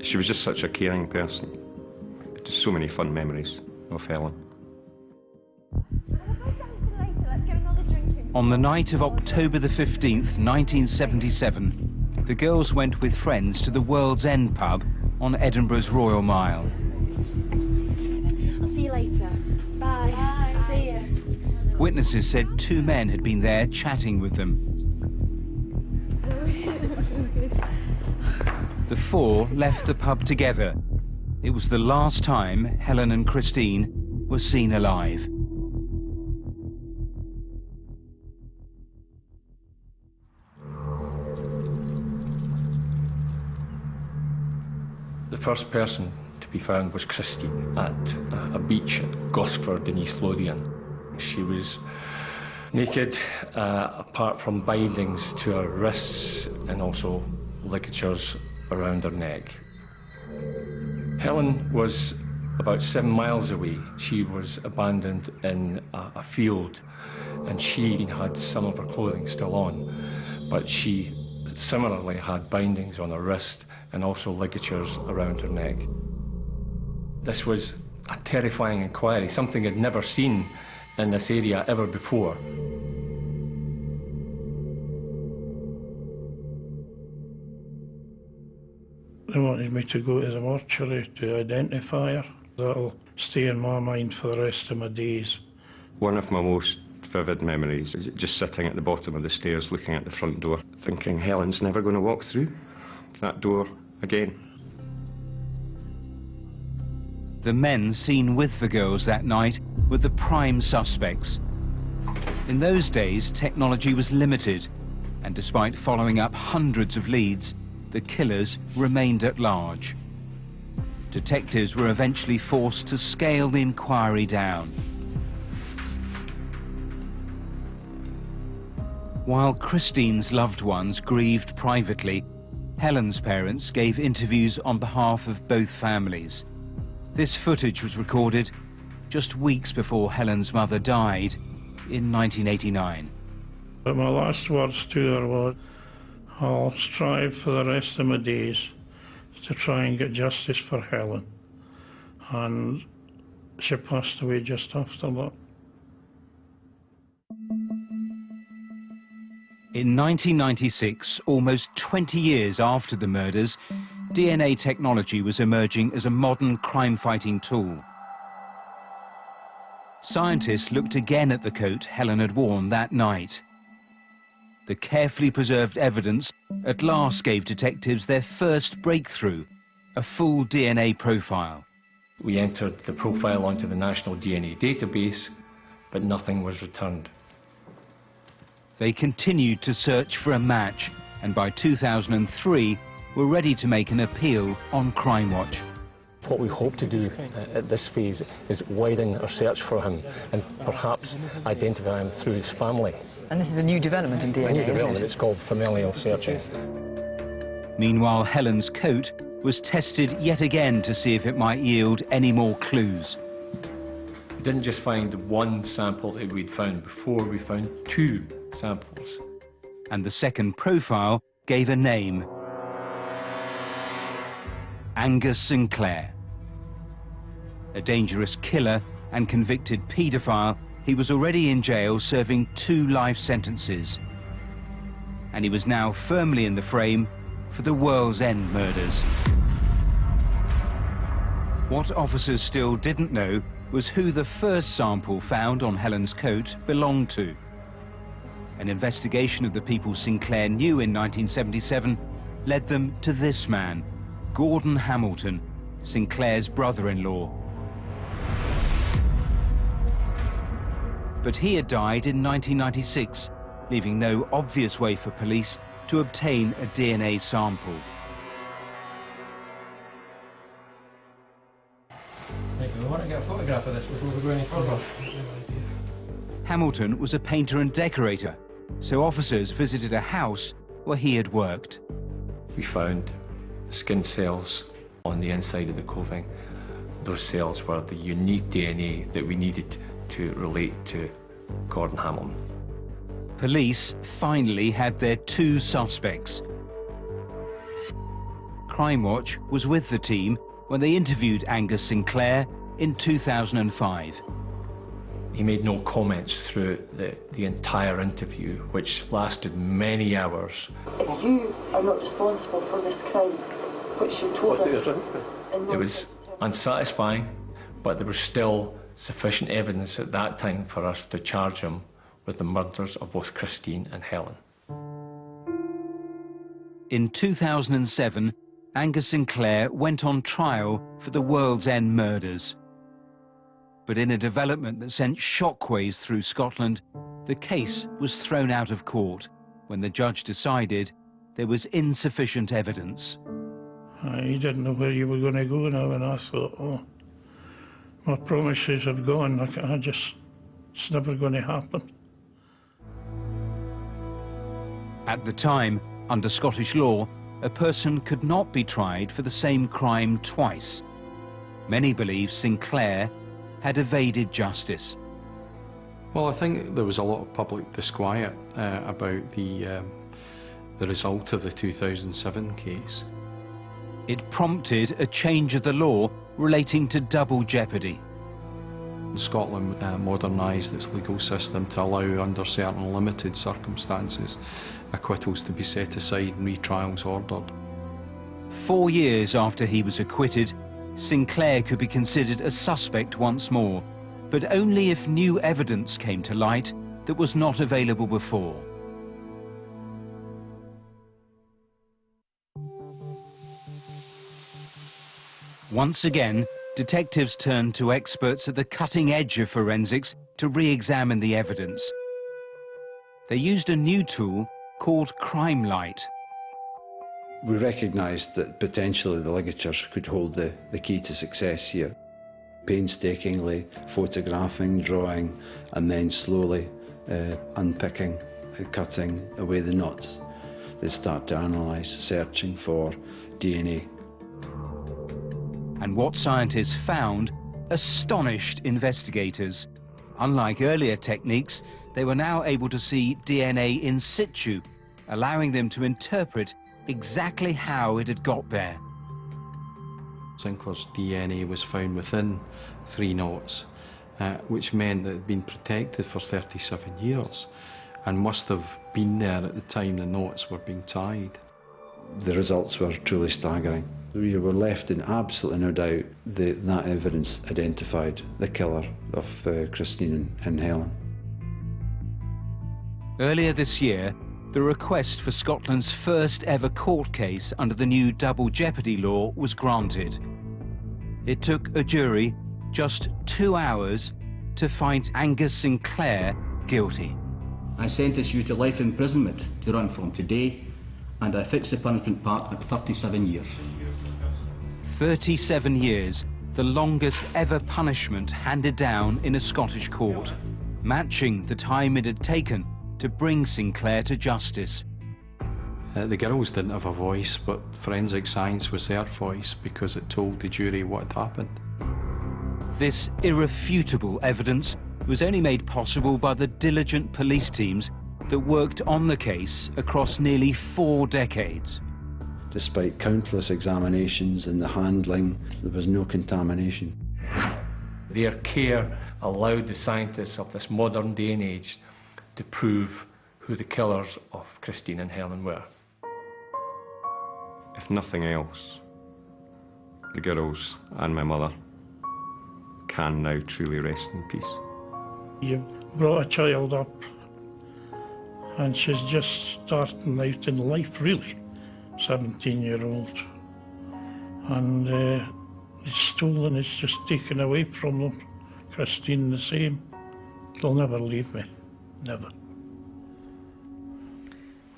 [SPEAKER 12] she was just such a caring person. Just so many fun memories of Helen. On the night of October the 15th, 1977, the girls went with friends to the World's End pub on Edinburgh's Royal Mile.
[SPEAKER 1] I'll see you later. Bye. Bye. See ya.
[SPEAKER 5] Witnesses said 2 men had been there chatting with them. The 4 left the pub together. It was the last time Helen and Christine were seen alive.
[SPEAKER 19] The first person to be found was Christine at a beach at Gosford in East Lothian. She was naked, apart from bindings to her wrists and also ligatures around her neck. Helen was about 7 miles away. She was abandoned in a field, and she had some of her clothing still on, but she similarly had bindings on her wrist and also ligatures around her neck. This was a terrifying inquiry, something I'd never seen in this area ever before.
[SPEAKER 20] They wanted me to go to the mortuary to identify her. That'll stay in my mind for the rest of my days.
[SPEAKER 12] One of my most vivid memories is just sitting at the bottom of the stairs looking at the front door, thinking Helen's never going to walk through that door again.
[SPEAKER 5] The men seen with the girls that night were the prime suspects. In those days, technology was limited, and despite following up hundreds of leads, the killers remained at large. Detectives were eventually forced to scale the inquiry down. While Christine's loved ones grieved privately, Helen's parents gave interviews on behalf of both families. This footage was recorded just weeks before Helen's mother died in 1989.
[SPEAKER 20] But my last words to her were, I'll strive for the rest of my days to try and get justice for Helen. And she passed away just after that.
[SPEAKER 5] In 1996, almost 20 years after the murders, DNA technology was emerging as a modern crime-fighting tool. Scientists looked again at the coat Helen had worn that night. The carefully preserved evidence at last gave detectives their first breakthrough, a full DNA profile.
[SPEAKER 19] We entered the profile onto the National DNA database, but nothing was returned.
[SPEAKER 5] They continued to search for a match, and by 2003 were ready to make an appeal on Crimewatch.
[SPEAKER 22] What we hope to do at this phase is widen our search for him and perhaps identify him through his family.
[SPEAKER 23] And this is a new development in DNA,
[SPEAKER 22] A new development,
[SPEAKER 23] isn't it?
[SPEAKER 22] it's called familial searching.
[SPEAKER 5] Meanwhile, Helen's coat was tested yet again to see if it might yield any more clues.
[SPEAKER 19] We didn't just find one sample that we'd found before, we found 2 samples.
[SPEAKER 5] And the second profile gave a name: Angus Sinclair. A dangerous killer and convicted paedophile, he was already in jail serving 2 life sentences. And he was now firmly in the frame for the World's End murders. What officers still didn't know was who the first sample found on Helen's coat belonged to. An investigation of the people Sinclair knew in 1977 led them to this man, Gordon Hamilton, Sinclair's brother-in-law. But he had died in 1996, leaving no obvious way for police to obtain a DNA sample.
[SPEAKER 14] We want to get a photograph of this before we go any further.
[SPEAKER 5] Hamilton was a painter and decorator, so officers visited a house where he had worked.
[SPEAKER 19] We found skin cells on the inside of the clothing. Those cells were the unique DNA that we needed to relate to Gordon Hamilton.
[SPEAKER 5] Police finally had their two suspects. Crimewatch was with the team when they interviewed Angus Sinclair in 2005.
[SPEAKER 19] He made no comments through the entire interview, which lasted many hours.
[SPEAKER 3] If you are not responsible for this crime, which you told us...
[SPEAKER 19] It was unsatisfying, but there was still sufficient evidence at that time for us to charge him with the murders of both Christine and Helen.
[SPEAKER 5] In 2007, Angus Sinclair went on trial for the World's End murders. But in a development that sent shockwaves through Scotland, the case was thrown out of court when the judge decided there was insufficient evidence.
[SPEAKER 20] I didn't know where you were going to go now, and I thought, oh, my promises have gone. It's never going to happen.
[SPEAKER 5] At the time, under Scottish law, a person could not be tried for the same crime twice. Many believe Sinclair had evaded justice.
[SPEAKER 16] Well, I think there was a lot of public disquiet about the result of the 2007 case.
[SPEAKER 5] It prompted a change of the law relating to double jeopardy.
[SPEAKER 16] Scotland modernised its legal system to allow, under certain limited circumstances, acquittals to be set aside and retrials ordered.
[SPEAKER 5] 4 years after he was acquitted, Sinclair could be considered a suspect once more, but only if new evidence came to light that was not available before. Once again, detectives turned to experts at the cutting edge of forensics to re-examine the evidence. They used a new tool called Crimelight.
[SPEAKER 4] We recognised that potentially the ligatures could hold the key to success here. Painstakingly photographing, drawing, and then slowly unpicking and cutting away the knots. They start to analyse, searching for DNA.
[SPEAKER 5] And what scientists found astonished investigators. Unlike earlier techniques, they were now able to see DNA in situ, allowing them to interpret exactly how it had got there.
[SPEAKER 16] Sinclair's DNA was found within 3 knots, which meant that it had been protected for 37 years and must have been there at the time the knots were being tied.
[SPEAKER 4] The results were truly staggering. We were left in absolutely no doubt that evidence identified the killer of Christine and Helen.
[SPEAKER 5] Earlier this year, the request for Scotland's first ever court case under the new double jeopardy law was granted. It took a jury just 2 hours to find Angus Sinclair guilty.
[SPEAKER 21] I sentence you to life imprisonment to run from today, and I fix the punishment part at 37 years.
[SPEAKER 5] 37 years, the longest ever punishment handed down in a Scottish court, matching the time it had taken to bring Sinclair to justice.
[SPEAKER 16] The girls didn't have a voice, but forensic science was their voice because it told the jury what had happened.
[SPEAKER 5] This irrefutable evidence was only made possible by the diligent police teams that worked on the case across nearly 4 decades.
[SPEAKER 4] Despite countless examinations and the handling, there was no contamination.
[SPEAKER 19] Their care allowed the scientists of this modern day and age to prove who the killers of Christine and Helen were.
[SPEAKER 12] If nothing else, the girls and my mother can now truly rest in peace.
[SPEAKER 20] You've brought a child up and she's just starting out in life, really, 17-year-old. And it's stolen, it's just taken away from them. Christine the same. They'll never leave me, never.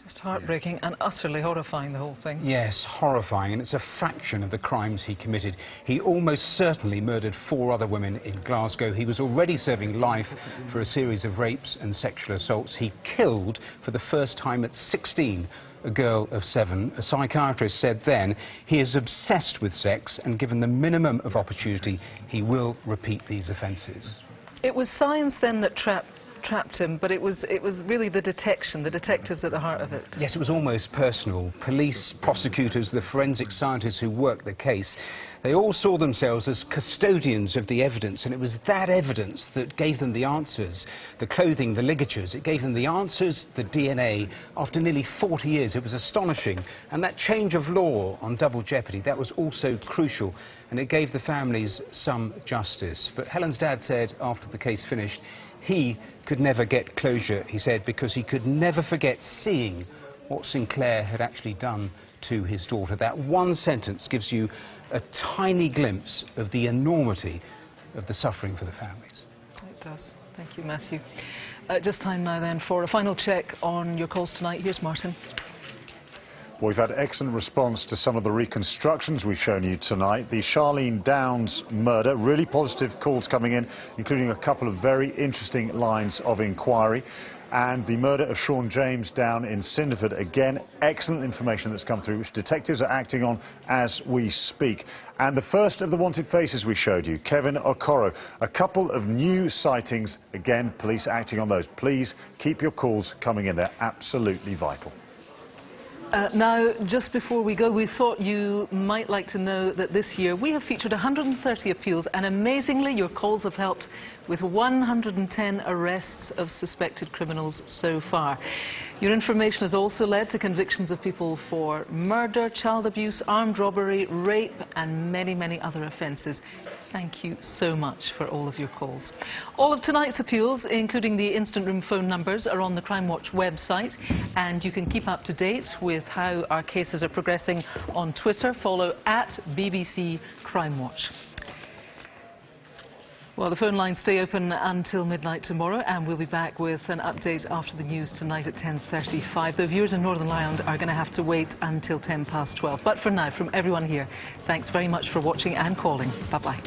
[SPEAKER 2] Just heartbreaking and utterly horrifying, the whole thing.
[SPEAKER 5] Yes, horrifying, and it's a fraction of the crimes he committed. He almost certainly murdered 4 other women in Glasgow. He was already serving life for a series of rapes and sexual assaults. He killed, for the first time at 16, a girl of 7. A psychiatrist said then he is obsessed with sex, and given the minimum of opportunity, he will repeat these offences.
[SPEAKER 2] It was science then that trapped him, but it was really the detection, the detectives at the heart of it.
[SPEAKER 5] Yes, it was almost personal. Police, prosecutors, the forensic scientists who worked the case, they all saw themselves as custodians of the evidence, and it was that evidence that gave them the answers. The clothing, the ligatures, it gave them the answers, the DNA. After nearly 40 years, it was astonishing. And that change of law on double jeopardy, that was also crucial, and it gave the families some justice. But Helen's dad said, after the case finished, he could never get closure, he said, because he could never forget seeing what Sinclair had actually done to his daughter. That one sentence gives you a tiny glimpse of the enormity of the suffering for the families.
[SPEAKER 2] It does. Thank you, Matthew. Just time now then for a final check on your calls tonight. Here's Martin.
[SPEAKER 7] Well, we've had excellent response to some of the reconstructions we've shown you tonight. The Charlene Downs murder, really positive calls coming in, including a couple of very interesting lines of inquiry. And the murder of Sean James down in Cinderford, again, excellent information that's come through, which detectives are acting on as we speak. And the first of the wanted faces we showed you, Kevin Okoro, a couple of new sightings, again, police acting on those. Please keep your calls coming in, they're absolutely vital.
[SPEAKER 2] Now, just before we go, we thought you might like to know that this year we have featured 130 appeals, and amazingly your calls have helped with 110 arrests of suspected criminals so far. Your information has also led to convictions of people for murder, child abuse, armed robbery, rape and many, many other offences. Thank you so much for all of your calls. All of tonight's appeals, including the instant room phone numbers, are on the Crimewatch website, and you can keep up to date with how our cases are progressing on Twitter. Follow @BBC Crimewatch. Well, the phone lines stay open until midnight tomorrow, and we'll be back with an update after the news tonight at 10:35. The viewers in Northern Ireland are going to have to wait until 12:10. But for now, from everyone here, thanks very much for watching and calling. Bye-bye.